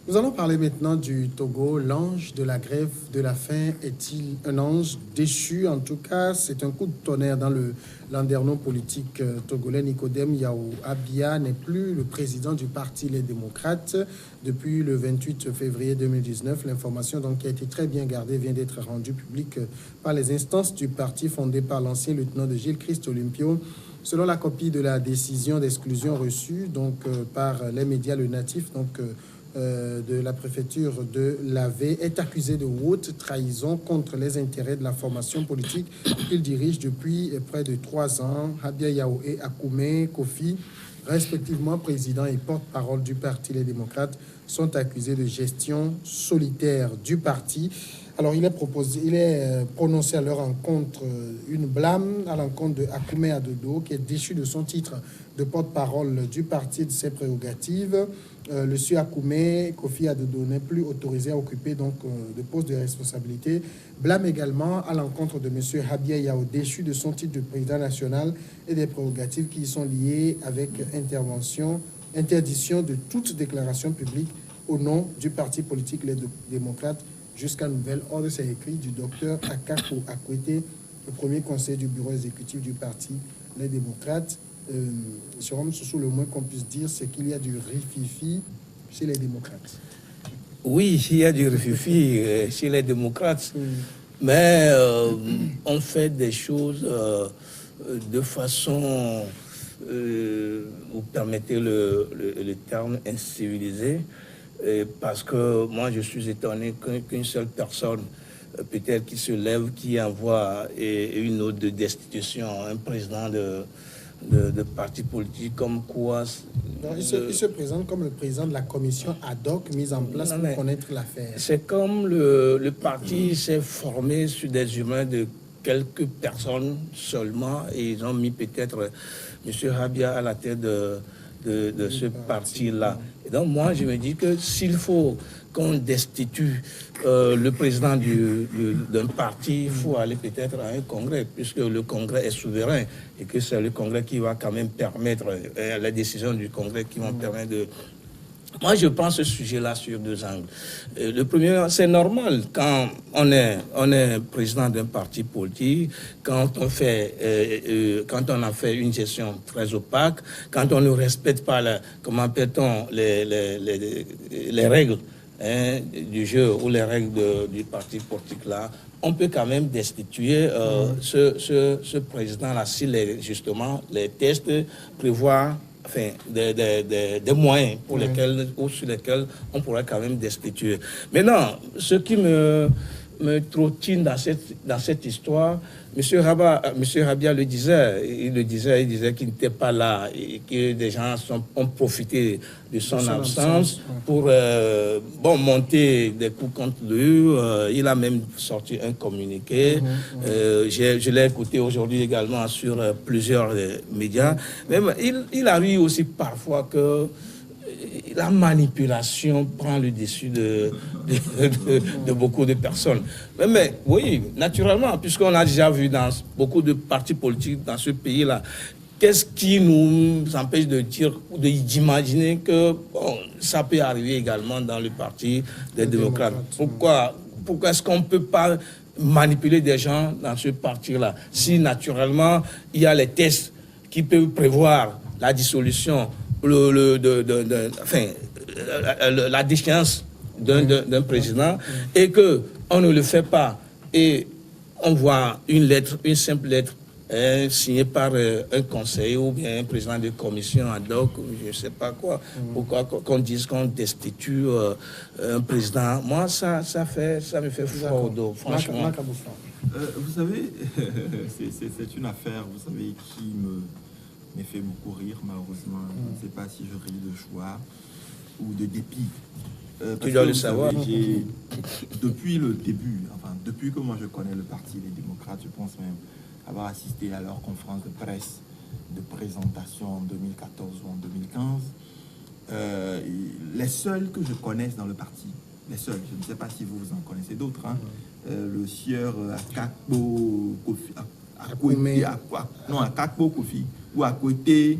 Nous allons parler maintenant du Togo. L'ange de la grève de la faim est-il un ange déchu? En tout cas, c'est un coup de tonnerre dans le landerneau politique togolais. Nicodème Yao Abia n'est plus le président du parti Les Démocrates depuis le 28 février 2019. L'information donc qui a été très bien gardée vient d'être rendue publique par les instances du parti fondé par l'ancien lieutenant de Gilles Christ Olympio. Selon la copie de la décision d'exclusion reçue donc par les médias, le natif de la préfecture de l'AV est accusé de haute trahison contre les intérêts de la formation politique qu'il dirige depuis près de 3 ans. Habia Yao et Akoume Kofi, respectivement président et porte-parole du parti Les Démocrates, sont accusés de gestion solitaire du parti. Alors, il est prononcé à leur encontre une blâme à l'encontre de Akoume Adodo, qui est déchu de son titre de porte-parole du parti et de ses prérogatives. Le sieur Akoume Kofi Adodo n'est plus autorisé à occuper donc de poste de responsabilité. Blâme également à l'encontre de M. Habia Yao, déchu de son titre de président national et des prérogatives qui y sont liées avec interdiction de toute déclaration publique au nom du parti politique Les Démocrates jusqu'à nouvel ordre. C'est écrit du docteur Akako Akwete, le premier conseiller du bureau exécutif du parti Les Démocrates. Sous le moins qu'on puisse dire, c'est qu'il y a du rififi chez les démocrates. Oui, il y a du rififi chez les démocrates, mais on fait des choses de façon, vous permettez le terme, incivilisé, parce que moi je suis étonné qu'une seule personne, peut-être qui se lève, qui envoie une note de destitution à un président de partis politiques, comme quoi... Il se présente comme le président de la commission ad hoc mise en place pour connaître l'affaire. C'est comme le parti s'est formé sur des humains de quelques personnes seulement, et ils ont mis peut-être M. Habia à la tête de ce parti-là. Et donc moi, je me dis que s'il faut qu'on destitue le président d'un parti, il faut aller peut-être à un congrès, puisque le congrès est souverain et que c'est le congrès qui va quand même permettre, la décision du congrès qui vont permettre de... Moi, je prends ce sujet-là sur 2 angles. Le premier, c'est normal quand on est président d'un parti politique, quand on a fait une gestion très opaque, quand on ne respecte pas, comment appelle-t-on, les règles du jeu ou les règles du parti politique-là, on peut quand même destituer ce président-là si justement les tests prévoient des moyens pour lesquels ou sur lesquels on pourrait quand même destituer. Maintenant, ce qui me trottine dans cette histoire, M. Habia le disait, il disait qu'il n'était pas là et que des gens ont profité de son absence pour monter des coups contre lui. Il a même sorti un communiqué. Je l'ai écouté aujourd'hui également sur plusieurs médias. Mais il arrive aussi parfois que la manipulation prend le dessus de beaucoup de personnes. Mais oui, naturellement, puisqu'on a déjà vu dans beaucoup de partis politiques dans ce pays-là, qu'est-ce qui nous empêche d'imaginer que ça peut arriver également dans le parti des démocrates? Pourquoi est-ce qu'on ne peut pas manipuler des gens dans ce parti-là si naturellement il y a les tests qui peuvent prévoir la dissolution, la déchéance d'un président, et qu'on ne le fait pas, et on voit une simple lettre signée par un conseiller ou bien un président de commission ad hoc, je ne sais pas quoi, pourquoi qu'on dise qu'on destitue un président. Moi, ça me fait froid au dos, franchement. Vous savez, c'est une affaire, vous savez, qui me fait beaucoup rire, malheureusement. Je ne sais pas si je ris de joie ou de dépit. Tu dois le savoir. Depuis le début, depuis que moi je connais le parti Les Démocrates, je pense même avoir assisté à leur conférence de presse de présentation en 2014 ou en 2015. Les seuls que je connaisse dans le parti, les seuls, je ne sais pas si vous en connaissez d'autres, le sieur Akakpo Kofi, Akakpo Kofi, ou Akwete,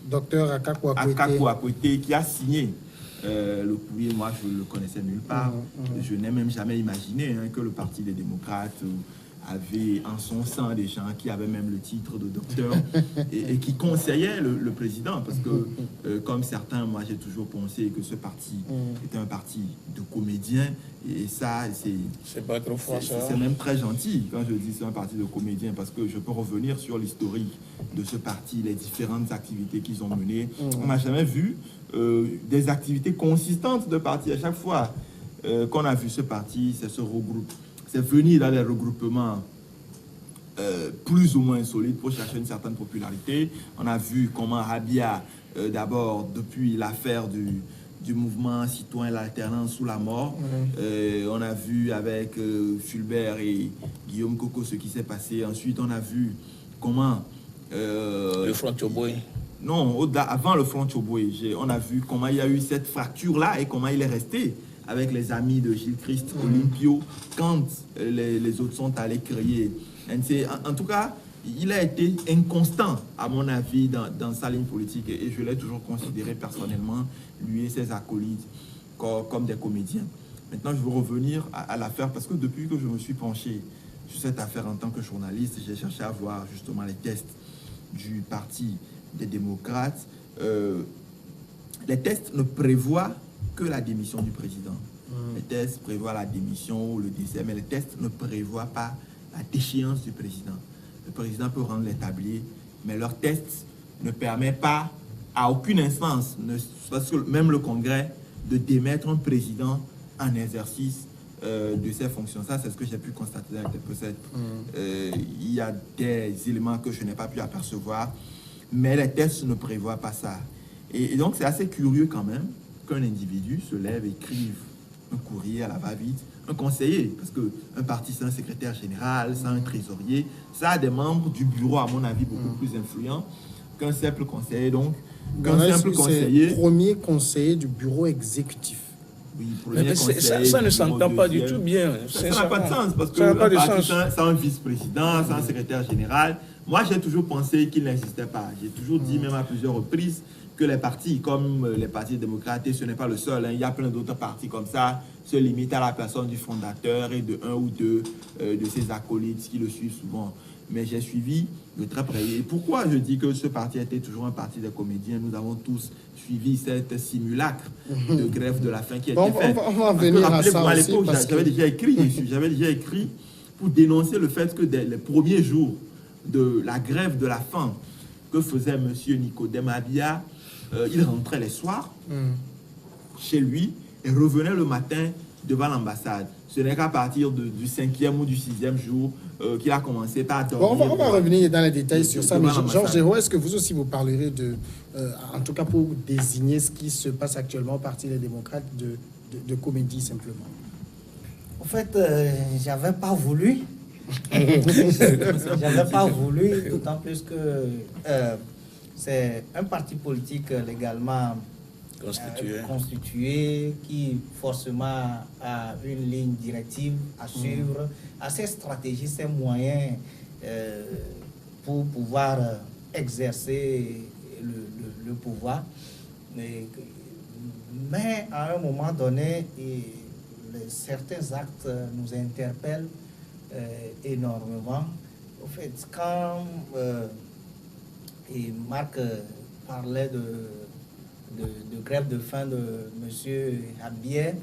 docteur Akakpo Akwete, qui a signé Le courrier, moi, je ne le connaissais nulle part. Je n'ai même jamais imaginé que le Parti des démocrates avait en son sein des gens qui avaient même le titre de docteur et qui conseillaient le président. Parce que, comme certains, moi, j'ai toujours pensé que ce parti était un parti de comédiens. Et ça, c'est pas trop fort, ça. C'est même très gentil quand je dis c'est un parti de comédiens, parce que je peux revenir sur l'historique de ce parti, les différentes activités qu'ils ont menées. On n'a jamais vu des activités consistantes de parti. À chaque fois qu'on a vu ce parti, c'est ce regroupe. C'est venir dans les regroupements plus ou moins solides pour chercher une certaine popularité. On a vu comment Habia, d'abord, depuis l'affaire du mouvement citoyen l'alternance sous la mort, on a vu avec Fulbert et Guillaume Coco ce qui s'est passé. Ensuite, on a vu comment... le Front Tchoboué. Non, avant le Front Tchoboué, on a vu comment il y a eu cette fracture-là et comment il est resté avec les amis de Gilles Christ, Olympio, quand les autres sont allés créer. En tout cas, il a été inconstant, à mon avis, dans sa ligne politique, et je l'ai toujours considéré personnellement, lui et ses acolytes, comme des comédiens. Maintenant, je veux revenir à l'affaire, parce que depuis que je me suis penché sur cette affaire en tant que journaliste, j'ai cherché à voir justement les tests du Parti des démocrates. Les tests ne prévoient que la démission du président. Les tests prévoient la démission ou le décès, mais les tests ne prévoient pas la déchéance du président. Le président peut rendre les tabliers, mais leur test ne permet pas à aucune instance, parce que même le Congrès, de démettre un président en exercice de ses fonctions. Ça, c'est ce que j'ai pu constater avec les procès. Il y a des éléments que je n'ai pas pu apercevoir, mais les tests ne prévoient pas ça. Et donc, c'est assez curieux quand même qu'un individu se lève et écrive un courrier à la va-vite, un conseiller, parce qu'un parti, c'est un secrétaire général, c'est un trésorier, ça a des membres du bureau, à mon avis, beaucoup plus influents qu'un simple conseiller. Donc, qu'un simple conseiller... Premier conseiller du bureau exécutif. Oui, mais ça ne s'entend pas du tout bien. Ça n'a pas de sens, parce que c'est un vice-président, c'est un secrétaire général. Moi, j'ai toujours pensé qu'il n'existait pas. J'ai toujours dit, même à plusieurs reprises, que les partis, comme les partis démocrates, ce n'est pas le seul. Il y a plein d'autres partis comme ça, se limitent à la personne du fondateur et de un ou deux de ses acolytes qui le suivent souvent. Mais j'ai suivi de très près. Et pourquoi je dis que ce parti était toujours un parti des comédiens? Nous avons tous suivi cette simulacre de grève de la faim qui a été faite. On va venir à ça à aussi. l'époque, j'avais déjà écrit pour dénoncer le fait que dès les premiers jours de la grève de la faim que faisait M. Nicodème Habia, il rentrait les soirs chez lui et revenait le matin devant l'ambassade. Ce n'est qu'à partir du 5e ou du 6e jour qu'il a commencé par dormir. On va revenir dans les détails sur ça. Mais Georges Hérault, est-ce que vous aussi vous parlerez en tout cas pour désigner ce qui se passe actuellement au Parti des démocrates de comédie simplement? En fait, j'avais pas voulu. J'avais pas voulu, d'autant plus que c'est un parti politique légalement constitué qui forcément a une ligne directive à suivre, a ses stratégies, ses moyens pour pouvoir exercer le pouvoir. Mais à un moment donné, certains actes nous interpellent énormément. En fait, quand Marc parlait de grève de faim de M. Habia,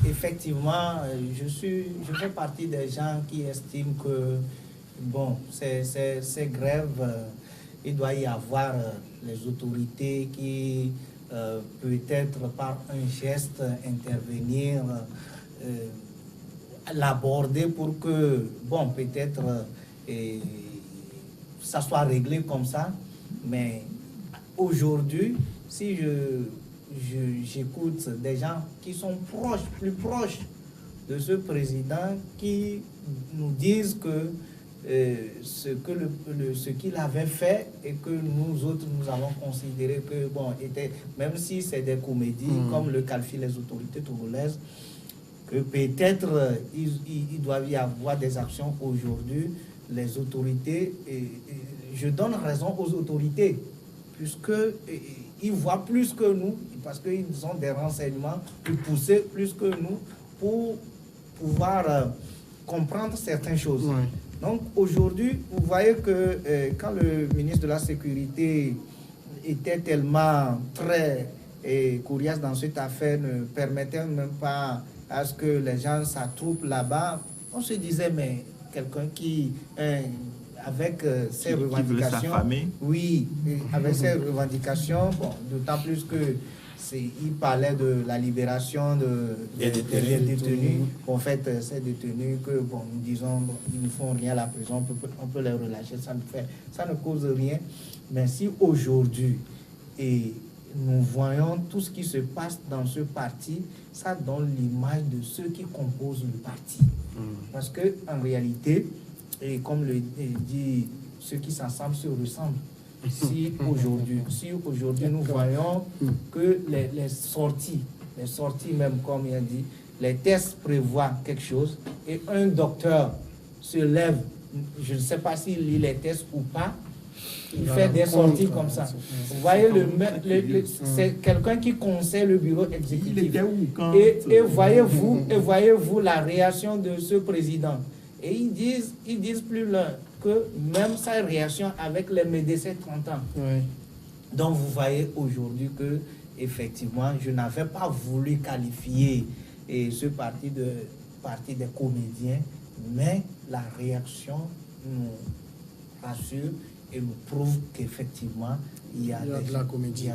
effectivement, je fais partie des gens qui estiment que, bon, ces grèves, il doit y avoir les autorités qui, peut-être par un geste, intervenir, l'aborder pour que, bon, peut-être ça soit réglé comme ça. Mais aujourd'hui, si j'écoute des gens qui sont plus proches de ce président, qui nous disent que ce qu'il avait fait et que nous autres, nous avons considéré que, bon, même si c'est des comédies, comme le qualifient les autorités togolaises, que peut-être il doit y avoir des actions aujourd'hui. Les autorités, je donne raison aux autorités, puisque ils voient plus que nous, parce qu'ils ont des renseignements plus poussés, plus que nous, pour pouvoir comprendre certaines choses. Ouais. Donc aujourd'hui, vous voyez que quand le ministre de la Sécurité était tellement très coriace dans cette affaire, ne permettait même pas à ce que les gens s'attroupent là-bas, on se disait, mais quelqu'un qui, avec ses revendications, oui, avec ses revendications, bon, d'autant plus que il parlait de la libération des détenus. En fait, ces détenus que, bon, nous disons, bon, ils ne font rien à la prison, on peut les relâcher, ça ne cause rien. Mais si aujourd'hui, nous voyons tout ce qui se passe dans ce parti, ça donne l'image de ceux qui composent le parti. Parce qu'en réalité, et comme le dit, ceux qui s'assemblent se ressemblent. Si aujourd'hui nous voyons que les sorties même, comme il a dit, les tests prévoient quelque chose et un docteur se lève, je ne sais pas s'il lit les tests ou pas, il fait des sorties comme ça. Vous voyez, c'est quelqu'un qui conseille le bureau exécutif. Et voyez-vous la réaction de ce président. Et ils disent plus loin que même sa réaction avec les médecins 30 ans. Ouais. Donc vous voyez aujourd'hui que effectivement, je n'avais pas voulu qualifier ce parti des comédiens, mais la réaction nous rassure et nous prouve qu'effectivement, il y a de la comédie.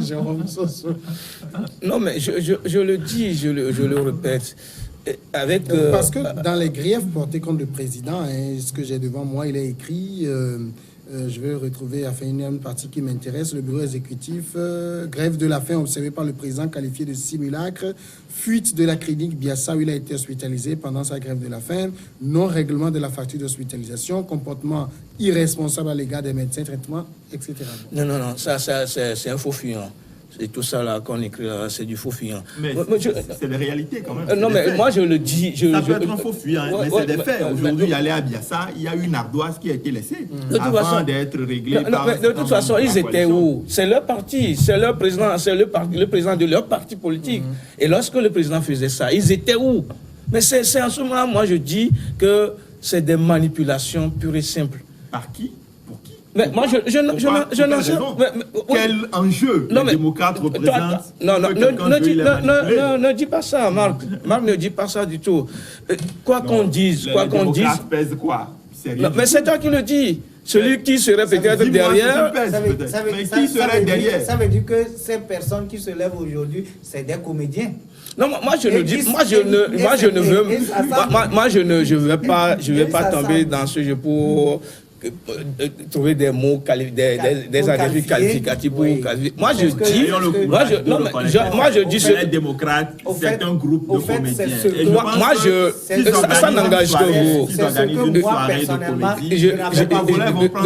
Jérôme Soso. Non, mais je le dis, je le répète. Parce que dans les griefs portés contre le président, ce que j'ai devant moi, il est écrit, je vais retrouver une partie qui m'intéresse, le bureau exécutif, grève de la faim observée par le président qualifié de simulacre, fuite de la clinique Biassa où il a été hospitalisé pendant sa grève de la faim, non-règlement de la facture d'hospitalisation, comportement irresponsable à l'égard des médecins, traitement, etc. Non, ça c'est un faux fuyant. Et tout ça là qu'on écrit là, c'est du faux fuyant. Mais c'est la réalité quand même. Non, mais moi je le dis. Ça peut être un faux fuyant, mais c'est des faits. Aujourd'hui, il y allait à Biassa, il y a eu une ardoise qui a été laissée avant d'être réglée. De toute façon, ils étaient où? C'est leur parti, c'est leur président, c'est le président de leur parti politique. Et lorsque le président faisait ça, ils étaient où? Mais c'est en ce moment, moi je dis que c'est des manipulations pures et simples. Par qui? Mais moi, je n'en sais pas. Quel enjeu les démocrates représentent? Ne dis pas ça, Marc. Marc ne dit pas ça du tout. Quoi qu'on dise, Les démocrates pèsent quoi? Mais c'est toi qui le dis. Celui qui serait peut-être derrière. Qui serait derrière? Ça veut dire que ces personnes qui se lèvent aujourd'hui, c'est des comédiens. Non, moi je ne dis, je ne vais pas tomber dans ce jeu pour trouver des mots, des adjectifs qualificatifs pour qualifier. Moi je dis, moi je dis les démocrates, c'est un groupe de comédiens. Ça n'engage que vous.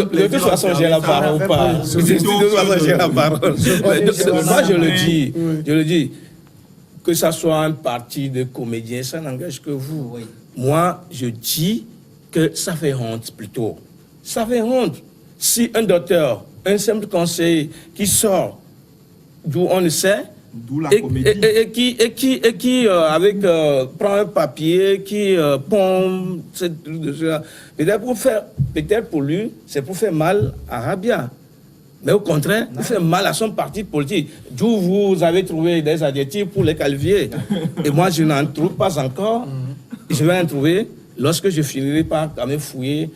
De toute façon, j'ai la parole ou pas. De toute façon, j'ai la parole. Moi je le dis, que ça soit un parti de comédiens, ça n'engage que vous. Moi, je dis que ça fait honte plutôt. Ça fait honte. Si un docteur, un simple conseiller qui sort d'où on ne sait, et qui prend un papier, qui pompe, peut-être pour lui, c'est pour faire mal à Rabia. Mais au contraire, il fait mal à son parti politique. D'où vous avez trouvé des adjectifs pour les qualifier. Et moi, je n'en trouve pas encore. Je vais en trouver lorsque je finirai par quand même fouiller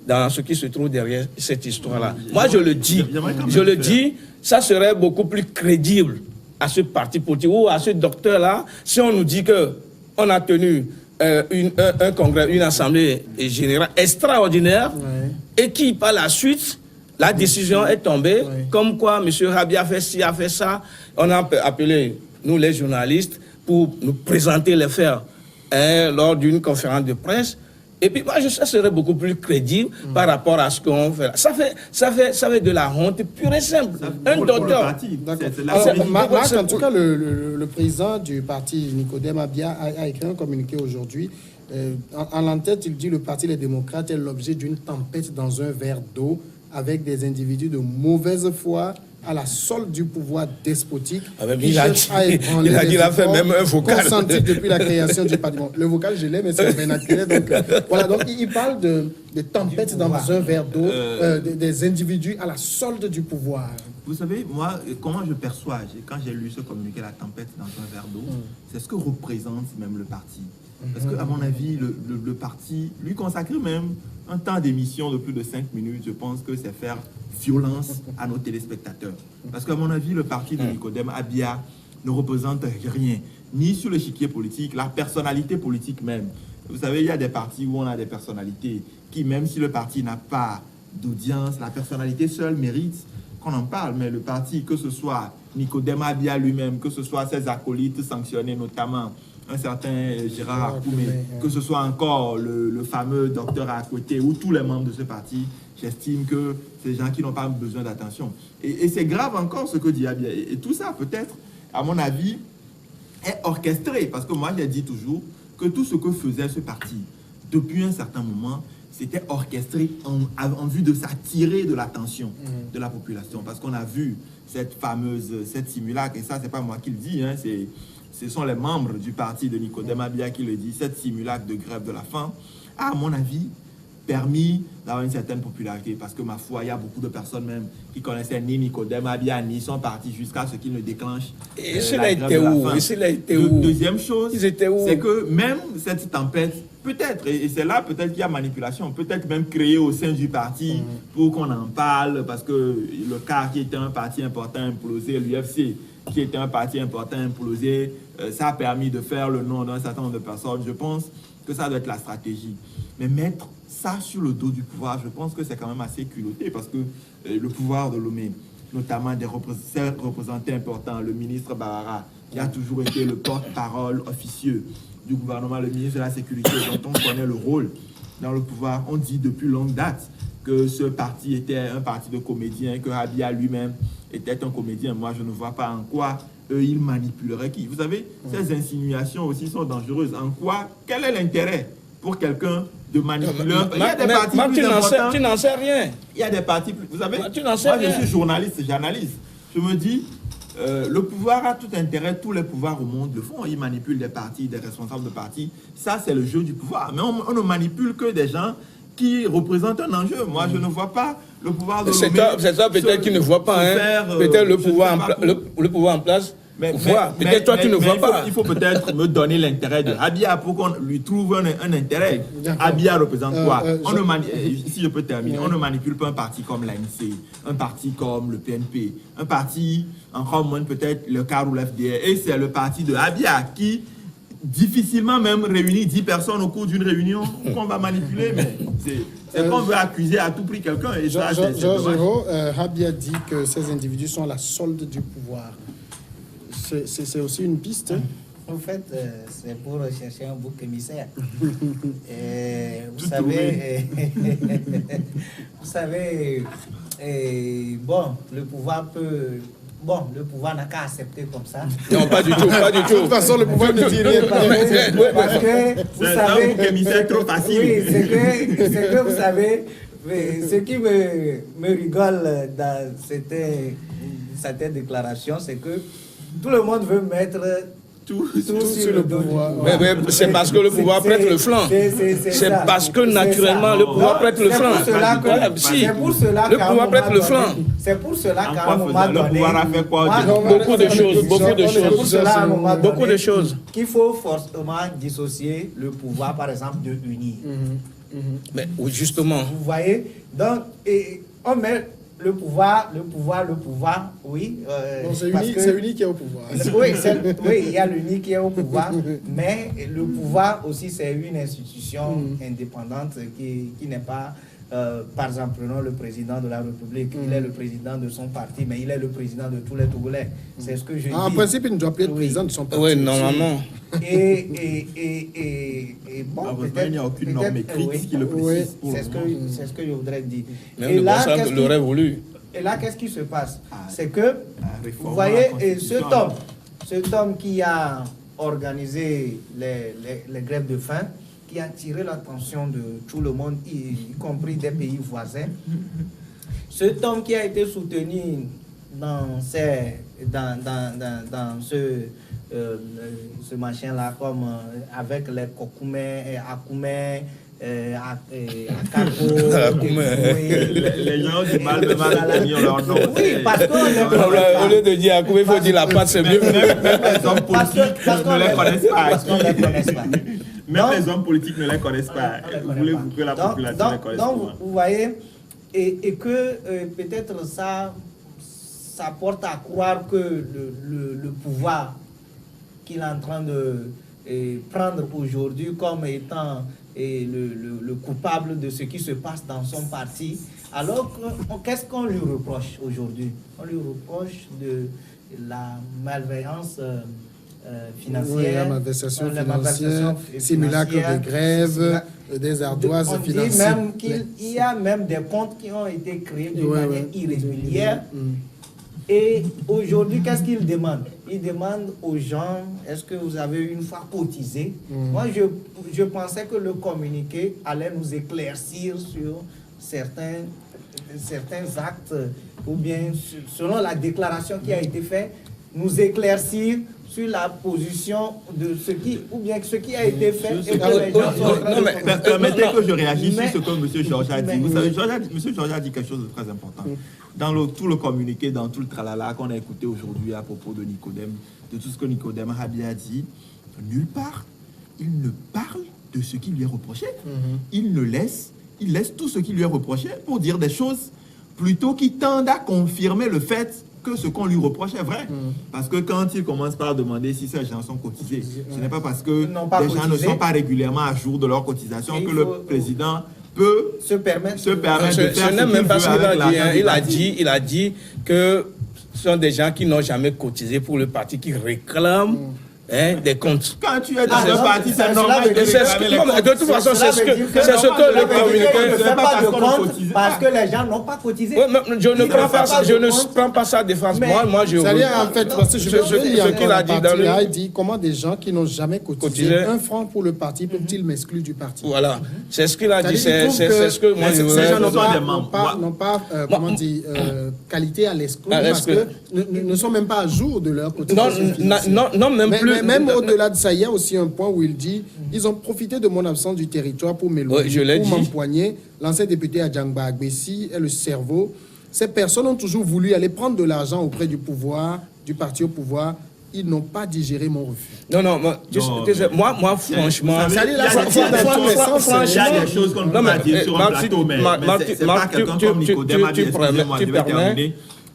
dans ce qui se trouve derrière cette histoire-là. Moi, je le dis, ça serait beaucoup plus crédible à ce parti politique ou à ce docteur-là si on nous dit qu'on a tenu un congrès, une assemblée générale extraordinaire et qui, par la suite, la décision est tombée, comme quoi M. Rabia a fait ci, a fait ça. On a appelé, nous les journalistes, pour nous présenter les faits lors d'une conférence de presse. Et puis, moi, ça serait beaucoup plus crédible par rapport à ce qu'on fait là. Ça fait de la honte pure et simple. Un docteur. Marc, en tout cas, le président du parti, Nicodème Abia, a écrit un communiqué aujourd'hui. En l'entête, il dit le parti Les Démocrates est l'objet d'une tempête dans un verre d'eau. avec des individus de mauvaise foi à la solde du pouvoir despotique. Il a fait même un vocal. Consenti depuis la création du patrimoine. Le vocal, je l'ai, mais c'est vernaculaire. Donc, voilà, donc il parle de tempêtes dans un verre d'eau, des individus à la solde du pouvoir. Vous savez, moi, comment je perçois, quand j'ai lu ce communiqué, la tempête dans un verre d'eau, c'est ce que représente même le parti. Parce qu'à mon avis, le parti, lui consacrer même un temps d'émission de plus de 5 minutes, je pense que c'est faire violence à nos téléspectateurs. Parce qu'à mon avis, le parti de Nicodème Abia ne représente rien, ni sur l'échiquier politique, la personnalité politique même. Vous savez, il y a des partis où on a des personnalités qui, même si le parti n'a pas d'audience, la personnalité seule mérite qu'on en parle. Mais le parti, que ce soit Nicodème Abia lui-même, que ce soit ses acolytes sanctionnés, notamment un certain Gérard Akoumé, que ce soit encore le fameux docteur à côté, ou tous les membres de ce parti, j'estime que c'est des gens qui n'ont pas besoin d'attention. Et c'est grave encore ce que dit Abia. Et tout ça, peut-être, à mon avis, est orchestré. Parce que moi, j'ai dit toujours que tout ce que faisait ce parti, depuis un certain moment, c'était orchestré en vue de s'attirer de l'attention de la population. Parce qu'on a vu cette simulacre, et ça, c'est pas moi qui le dis, hein, ce sont les membres du parti de Nicodème Abia qui le disent, cette simulacre de grève de la faim a, à mon avis, permis d'avoir une certaine popularité. Parce que, ma foi, il y a beaucoup de personnes même qui connaissaient ni Nicodème Abia, ni son parti, jusqu'à ce qu'il ne déclenche la grève de la faim. Deuxième chose, c'est que même cette tempête, peut-être, et c'est là peut-être qu'il y a manipulation, peut-être même créée au sein du parti pour qu'on en parle, parce que le CAR, qui était un parti important implosé, l'UFC, qui était un parti important implosé, ça a permis de faire le nom d'un certain nombre de personnes. Je pense que ça doit être la stratégie. Mais mettre ça sur le dos du pouvoir, je pense que c'est quand même assez culotté, parce que le pouvoir de Lomé, notamment des représentants importants, le ministre Barara, qui a toujours été le porte-parole officieux du gouvernement, le ministre de la Sécurité, dont on connaît le rôle dans le pouvoir. On dit depuis longue date que ce parti était un parti de comédiens, que Abia lui-même était un comédien. Moi, je ne vois pas en quoi eux, ils manipuleraient qui. Vous savez, ces insinuations aussi sont dangereuses. En quoi? Quel est l'intérêt pour quelqu'un de manipuler? Il y a des partis plus importants. Tu n'en sais rien. Il y a des partis plus... Vous savez, tu n'en sais rien. Je suis journaliste, j'analyse. Je me dis... le pouvoir a tout intérêt, tous les pouvoirs au monde le font. Ils manipulent des partis, des responsables de partis. Ça, c'est le jeu du pouvoir. Mais on ne manipule que des gens qui représentent un enjeu. Moi, je ne vois pas le pouvoir de Lomé. C'est ça peut-être qu'ils ne voient pas. Peut-être le pouvoir en place. Peut-être toi, tu ne vois pas. Il faut peut-être me donner l'intérêt de Abia pour qu'on lui trouve un intérêt. Abia représente quoi? Si je peux terminer, on ne manipule pas un parti comme l'ANC, un parti comme le PNP, un parti, encore moins peut-être le CAR ou l'FDR. Et c'est le parti de Abia qui difficilement même réunit 10 personnes au cours d'une réunion qu'on va manipuler, mais c'est qu'on veut accuser à tout prix quelqu'un. Et ça, Abia dit que ces individus sont la solde du pouvoir. C'est aussi une piste. Hein? En fait, c'est pour chercher un bouc émissaire. Vous savez, bon, le pouvoir peut... Bon, le pouvoir n'a qu'à accepter comme ça. Non, pas du tout, pas du tout. De toute façon, le pouvoir ne dit rien. Parce que, vous savez... C'est un émissaire trop facile. Oui, c'est que vous savez, ce qui me rigole dans cette déclaration, c'est que tout le monde veut mettre tout sur le pouvoir. Mais c'est parce que le pouvoir prête le flanc. C'est parce que naturellement le pouvoir prête le flanc. C'est pour cela le pouvoir prête le flanc. C'est pour cela qu'à un moment donné, le pouvoir a fait quoi? Beaucoup de choses. Qu'il faut forcément dissocier le pouvoir, par exemple, de l'UNI. Mais justement. Vous voyez? Donc, on met le pouvoir, oui. C'est l'UNI qui est au pouvoir. Oui, il y a l'UNI qui est au pouvoir, mais le pouvoir aussi, c'est une institution indépendante qui n'est pas, par exemple, prenons le président de la République, il est le président de son parti, mais il est le président de tous les Togolais. C'est ce que je dis. En principe, il ne doit plus être président de son parti. Oui, normalement. Bon, il n'y a aucune norme écrite qui le précise. C'est ce que je voudrais dire. Et là, qu'est-ce l'aurait voulu. Et là, qu'est-ce qui se passe? C'est que, vous voyez, cet homme qui a organisé les grèves de faim, qui a attiré l'attention de tout le monde, y compris des pays voisins, cet homme qui a été soutenu dans ce machin-là, comme avec les Kokoumé, Akoumé, Akako, les gens ont du mal de tenir leur nom. Oui, parce qu'on au lieu de dire Akoumé, il faut dire la pâte, c'est mieux. Même les hommes politiques ne les connaissent pas. Parce qu'on ne les connaisse pas. Même les hommes politiques ne les connaissent pas. Voulez-vous que la population les connaisse? Donc, vous voyez, et que peut-être ça porte à croire que le pouvoir qu'il est en train de prendre aujourd'hui comme étant le coupable de ce qui se passe dans son parti, alors qu'est-ce qu'on lui reproche aujourd'hui? On lui reproche de la malveillance financière, oui, la malversation financière, simulacre de grève, des ardoises financières. On dit même qu'il y a même des comptes qui ont été créés de manière irrégulière. Et aujourd'hui, qu'est-ce qu'il demande? Il demande aux gens, est-ce que vous avez une fois cotisé? Moi, je pensais que le communiqué allait nous éclaircir sur certains actes, ou bien selon la déclaration qui a été faite, nous éclaircir sur la position de ce qui, ou bien ce qui a été fait. Permettez que je réagisse sur ce que M. Georges a dit. Vous savez, M. Georges a dit quelque chose de très important. Dans tout le communiqué, dans tout le tralala qu'on a écouté aujourd'hui à propos de Nicodème, de tout ce que Nicodème Habia a dit, nulle part, il ne parle de ce qui lui est reproché. Il laisse tout ce qui lui est reproché pour dire des choses plutôt qui tendent à confirmer le fait que ce qu'on lui reproche est vrai. Parce que quand il commence par demander si ces gens sont cotisés, ce n'est pas parce que les gens ne sont pas régulièrement à jour de leur cotisation que le président peut se permettre de faire ce qu'il même pas veut ce avec l'argent du parti. Il a dit que ce sont des gens qui n'ont jamais cotisé pour le parti, qui réclament des comptes. Quand tu es dans un parti, c'est normal de réclamer les comptes. De toute façon, c'est ce que le communiqué ne fait pas de compte parce que les gens n'ont pas cotisé. Je ne prends pas ça défense. Moi, je... C'est-à-dire, en fait, parce que je vais lire ce qu'il a dit dans le... Il dit comment des gens qui n'ont jamais cotisé un franc pour le parti peuvent-ils m'exclure du parti? Voilà, c'est ce qu'il a dit. C'est ce que moi, je ces gens n'ont pas qualité à l'exclure parce que ne sont même pas à jour de leur cotisation. Non, même plus. Même au-delà de ça, il y a aussi un point où il dit ils ont profité de mon absence du territoire pour m'éloigner, pour m'empoigner. L'ancien député Adjangba Agbessi est le cerveau. Ces personnes ont toujours voulu aller prendre de l'argent auprès du pouvoir, du parti au pouvoir. Ils n'ont pas digéré mon refus. Non, moi, franchement... Il y a des choses qu'on ne peut pas dire sur un plateau, mais c'est pas quelqu'un comme Nicodème Abia.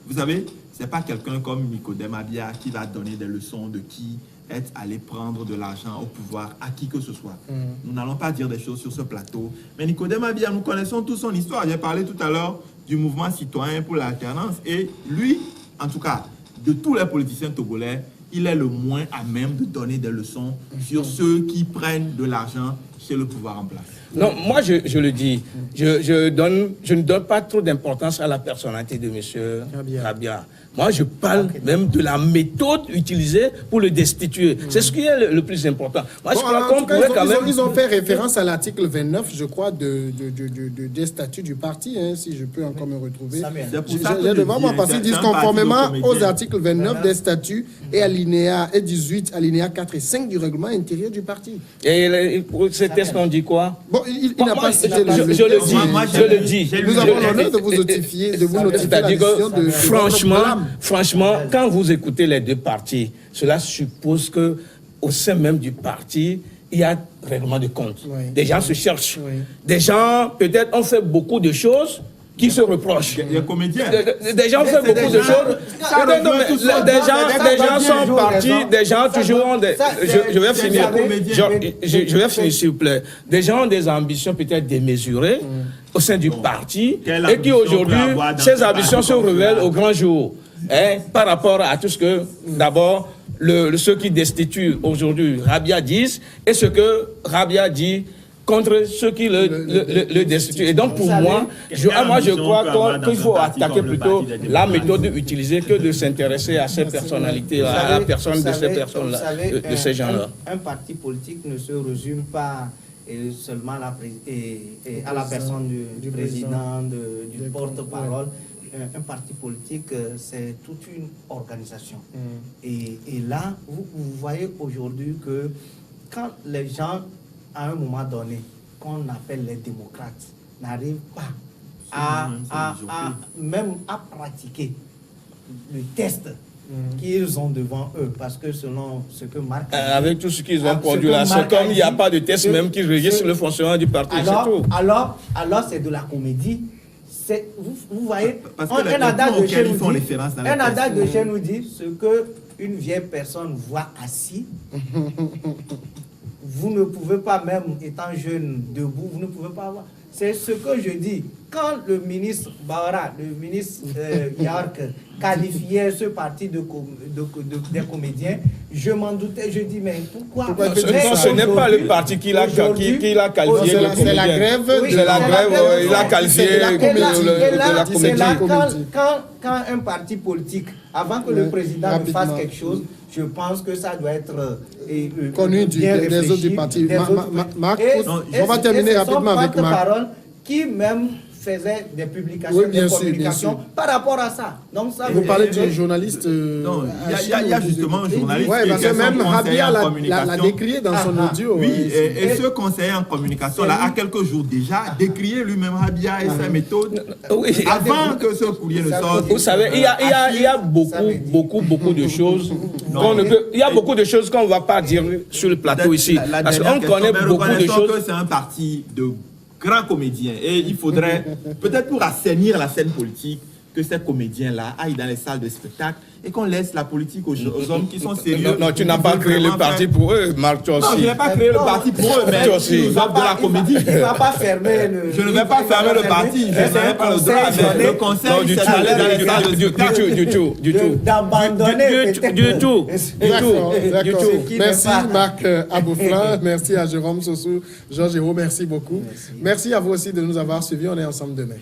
Vous savez, c'est pas quelqu'un comme Nicodème Abia qui va donner des leçons de qui est allé prendre de l'argent au pouvoir à qui que ce soit. Nous n'allons pas dire des choses sur ce plateau. Mais Nicodème Abia, nous connaissons toute son histoire. J'ai parlé tout à l'heure du mouvement citoyen pour l'alternance. Et lui, en tout cas, de tous les politiciens togolais, il est le moins à même de donner des leçons sur ceux qui prennent de l'argent chez le pouvoir en place. Non, moi je le dis, je ne donne pas trop d'importance à la personnalité de M. Habia. Moi je parle même de la méthode utilisée pour le destituer. C'est ce qui est le plus important. Moi je crois qu'on pourrait quand même... Ils ont fait référence à l'article 29, je crois, des statuts du parti, hein, si je peux encore me retrouver. J'ai devant moi parce qu'ils disent conformément aux articles 29 des statuts et alinéa 18, alinéa 4 et 5 du règlement intérieur du parti. Et ces textes on dit quoi? Bon, il n'a pas cité je le dis. Nous avons l'honneur de vous notifier, la décision de... Franchement, quand vous écoutez les deux partis, cela suppose que au sein même du parti, il y a règlement de compte. Oui. Des gens se cherchent. Oui. Des gens, peut-être, ont fait beaucoup de choses qui se reprochent. Les comédiens. Des gens ont fait beaucoup de choses. Des gens sont partis, des gens toujours ont des... Je vais finir. Je vais finir, s'il vous plaît. Des gens ont des ambitions peut-être démesurées au sein du parti et qui aujourd'hui, ces ambitions se révèlent au grand jour. Par rapport à tout ce que, d'abord, ceux qui destituent aujourd'hui Habia disent et ce que Habia dit contre ceux qui le destituent. Et donc, pour moi, je crois qu'il faut attaquer plutôt la méthode utilisée que de s'intéresser à ces personnalités, à la personne de ces personnes-là, de ces gens-là. Un parti politique ne se résume pas seulement à la personne du président, du porte-parole, un parti politique, c'est toute une organisation. Et là, vous voyez aujourd'hui que quand les gens, à un moment donné, qu'on appelle les démocrates, n'arrivent pas même à pratiquer le test qu'ils ont devant eux, parce que selon ce que Marc... Avec tout ce qu'ils ont produit là, c'est comme il n'y a pas de test même qui registre le fonctionnement du parti, c'est tout. Alors c'est de la comédie. Vous voyez, parce que un adage de chez nous nous dit ce que une vieille personne voit assis, vous ne pouvez pas, même étant jeune, debout, vous ne pouvez pas voir. C'est ce que je dis. Quand le ministre Bahara, le ministre York qualifiait ce parti des comédiens, je m'en doutais, je dis, mais pourquoi ce n'est pas le parti qui l'a qualifié de c'est la grève. C'est la grève, il a qualifié de la comédie. Quand un parti politique, avant que le président ne fasse quelque chose, je pense que ça doit être connu des autres du parti. Marc, on va terminer rapidement avec Marc. Qui même faisait des publications, par rapport à ça. Donc ça vous parlez du journaliste. Non, il y a justement un journaliste parce que même Habia l'a décrié dans son audio. Oui, et ce conseiller en communication, là, a quelques jours déjà, décrié lui-même Habia et sa méthode avant que ce courrier ne sorte. Vous savez, il y a beaucoup de choses il y a beaucoup de choses qu'on ne va pas dire sur le plateau ici. Parce qu'on connaît beaucoup de choses. C'est un parti de grands comédiens et il faudrait, peut-être pour assainir la scène politique, que ces comédiens-là aillent dans les salles de spectacle et qu'on laisse la politique aux hommes qui sont sérieux. Non, tu n'as pas créé le parti pour eux, Marc, toi aussi. Non, je n'ai pas créé le parti pour eux, mais ils nous offrent de la comédie. Il ne va pas fermer le... Je ne vais pas fermer le parti, je n'ai pas le droit, mais le conseil, c'est d'aller dans les salles de spectacle. Du tout. D'abandonner du tout. D'accord. Merci Marc Aboufla, merci à Jérôme Sossou, Georges Hérault, merci beaucoup. Merci à vous aussi de nous avoir suivis, on est ensemble demain.